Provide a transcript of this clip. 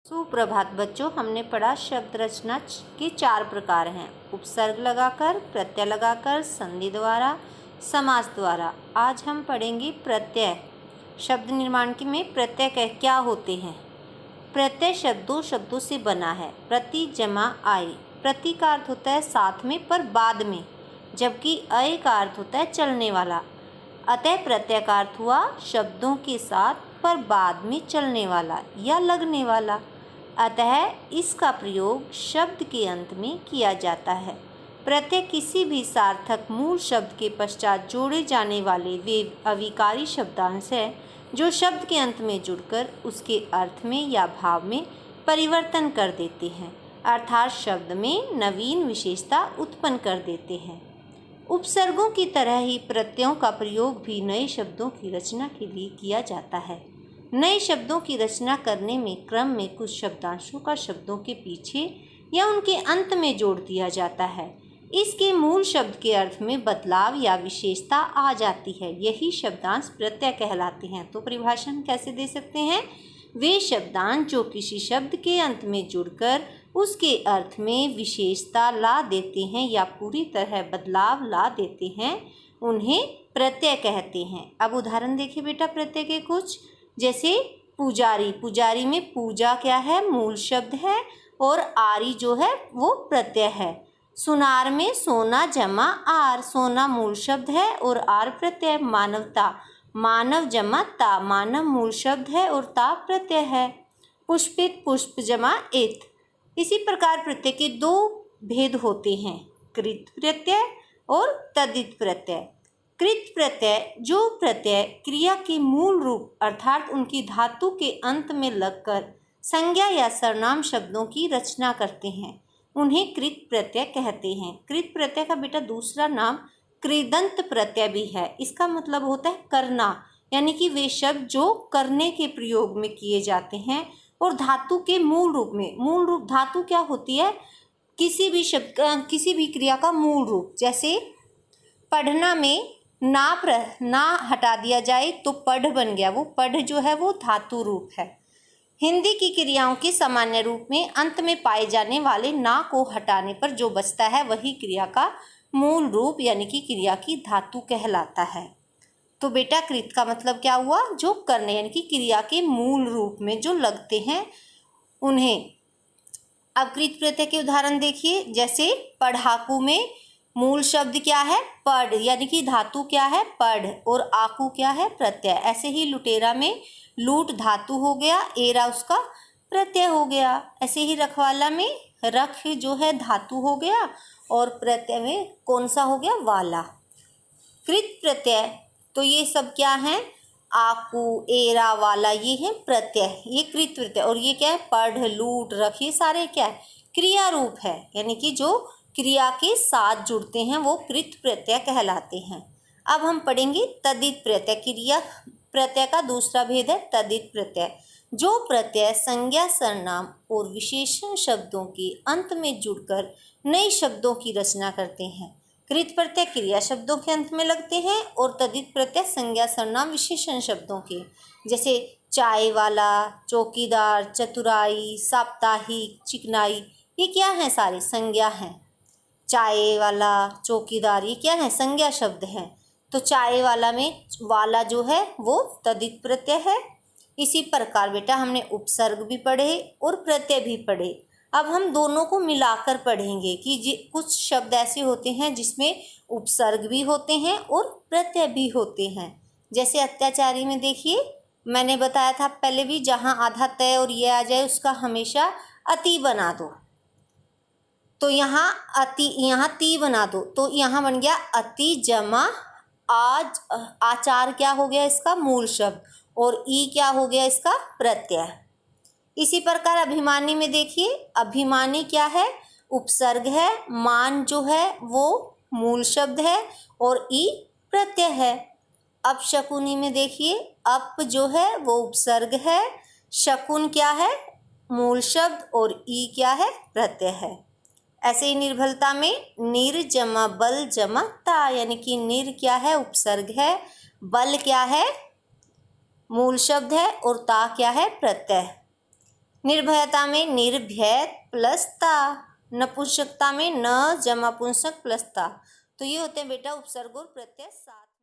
सुप्रभात बच्चों, हमने पढ़ा शब्द रचना के 4 प्रकार हैं। उपसर्ग लगाकर, प्रत्यय लगाकर, संधि द्वारा, समास द्वारा। आज हम पढ़ेंगे प्रत्यय। शब्द निर्माण के में प्रत्यय क्या होते हैं। प्रत्यय शब्द 2 शब्दों से बना है, प्रति जमा आय। प्रति का अर्थ होता है साथ में पर बाद में, जबकि अय का अर्थ होता है चलने वाला। अतः प्रत्यय का अर्थ हुआ शब्दों के साथ पर बाद में चलने वाला या लगने वाला। अतः इसका प्रयोग शब्द के अंत में किया जाता है। प्रत्यय किसी भी सार्थक मूल शब्द के पश्चात जोड़े जाने वाले वे अविकारी शब्दांश है जो शब्द के अंत में जुड़कर उसके अर्थ में या भाव में परिवर्तन कर देते हैं, अर्थात शब्द में नवीन विशेषता उत्पन्न कर देते हैं। उपसर्गों की तरह ही प्रत्ययों का प्रयोग भी नए शब्दों की रचना के लिए किया जाता है। नए शब्दों की रचना करने में क्रम में कुछ शब्दांशों का शब्दों के पीछे या उनके अंत में जोड़ दिया जाता है। इसके मूल शब्द के अर्थ में बदलाव या विशेषता आ जाती है, यही शब्दांश प्रत्यय कहलाते हैं। तो परिभाषा हम कैसे दे सकते हैं। वे शब्दांश जो किसी शब्द के अंत में जुड़कर उसके अर्थ में विशेषता ला देते हैं या पूरी तरह बदलाव ला देते हैं, उन्हें प्रत्यय कहते हैं। अब उदाहरण देखिए बेटा प्रत्यय के कुछ, जैसे पुजारी। पुजारी में पूजा क्या है, मूल शब्द है, और आरी जो है वो प्रत्यय है। सुनार में सोना जमा आर, सोना मूल शब्द है और आर प्रत्यय। मानवता, मानव जमा ता, मानव मूल शब्द है और ता प्रत्यय है। पुष्पित, पुष्प जमा इत। इसी प्रकार प्रत्यय के 2 भेद होते हैं, कृत प्रत्यय और तद्धित प्रत्यय। कृत प्रत्यय जो प्रत्यय क्रिया के मूल रूप अर्थात उनकी धातु के अंत में लगकर संज्ञा या सर्वनाम शब्दों की रचना करते हैं, उन्हें कृत प्रत्यय कहते हैं। कृत प्रत्यय का बेटा दूसरा नाम कृदंत प्रत्यय भी है। इसका मतलब होता है करना, यानी कि वे शब्द जो करने के प्रयोग में किए जाते हैं और धातु के मूल रूप में। मूल रूप धातु क्या होती है, किसी भी शब्द का, किसी भी क्रिया का मूल रूप। जैसे पढ़ना में ना हटा दिया जाए तो पढ़ बन गया, वो पढ़ जो है वो धातु रूप है। हिंदी की क्रियाओं के सामान्य रूप में अंत में पाए जाने वाले ना को हटाने पर जो बचता है वही क्रिया का मूल रूप यानी कि क्रिया की धातु कहलाता है। तो बेटा कृत का मतलब क्या हुआ, जो करने यानी कि क्रिया के मूल रूप में जो लगते हैं उन्हें। अब कृत प्रत्यय के उदाहरण देखिए, जैसे पढ़ाकू में मूल शब्द क्या है, पढ़, यानी कि धातु क्या है पढ़, और आकू क्या है प्रत्यय। ऐसे ही लुटेरा में लूट धातु हो गया, एरा उसका प्रत्यय हो गया। ऐसे ही रखवाला में रख जो है धातु हो गया और प्रत्यय में कौन सा हो गया, वाला। कृत प्रत्यय तो ये सब क्या है, आकू, एरा, वाला, ये है प्रत्यय, ये कृत प्रत्यय। और ये क्या है, पढ़, लूट, रख, ये सारे क्या है, क्रिया रूप है, यानी कि जो क्रिया के साथ जुड़ते हैं वो कृत प्रत्यय कहलाते हैं। अब हम पढ़ेंगे तद्धित प्रत्यय। क्रिया प्रत्यय का दूसरा भेद है तद्धित प्रत्यय, जो प्रत्यय संज्ञा, सर्वनाम और विशेषण शब्दों के अंत में जुड़कर नए शब्दों की रचना करते हैं। कृत प्रत्यय क्रिया शब्दों के अंत में लगते हैं और तद्धित प्रत्यय संज्ञा, सर्वनाम, विशेषण शब्दों के, जैसे चाय वाला, चौकीदार, चतुराई, साप्ताहिक, चिकनाई, ये क्या है, सारे संज्ञा हैं। चाय वाला, चौकीदार, ये क्या है, संज्ञा शब्द हैं। तो चाय वाला में वाला जो है वो तद्धित प्रत्यय है। इसी प्रकार बेटा हमने उपसर्ग भी पढ़े और प्रत्यय भी पढ़े। अब हम दोनों को मिलाकर पढ़ेंगे कि कुछ शब्द ऐसे होते हैं जिसमें उपसर्ग भी होते हैं और प्रत्यय भी होते हैं। जैसे अत्याचारी में देखिए, मैंने बताया था पहले भी, जहाँ आधा तय और ये आ जाए उसका हमेशा अति बना दो। तो यहाँ ती बना दो, तो यहाँ बन गया अति जमा आज, आचार क्या हो गया इसका मूल शब्द, और ई क्या हो गया इसका प्रत्यय। इसी प्रकार अभिमानी में देखिए, अभिमानी क्या है, उपसर्ग है, मान जो है वो मूल शब्द है और ई प्रत्यय है। अब शकुनी में देखिए, अप जो है वो उपसर्ग है, शकुन क्या है मूल शब्द और ई क्या है प्रत्यय है। ऐसे ही निर्भलता में निर जमा बल जमा ता, यानी कि निर क्या है उपसर्ग है, बल क्या है मूल शब्द है और ता क्या है प्रत्यय। निर्भयता में निर्भय प्लस ता, नपुंसकता में न जमा पुंसक प्लस ता। तो ये होते हैं बेटा उपसर्ग और प्रत्यय साथ।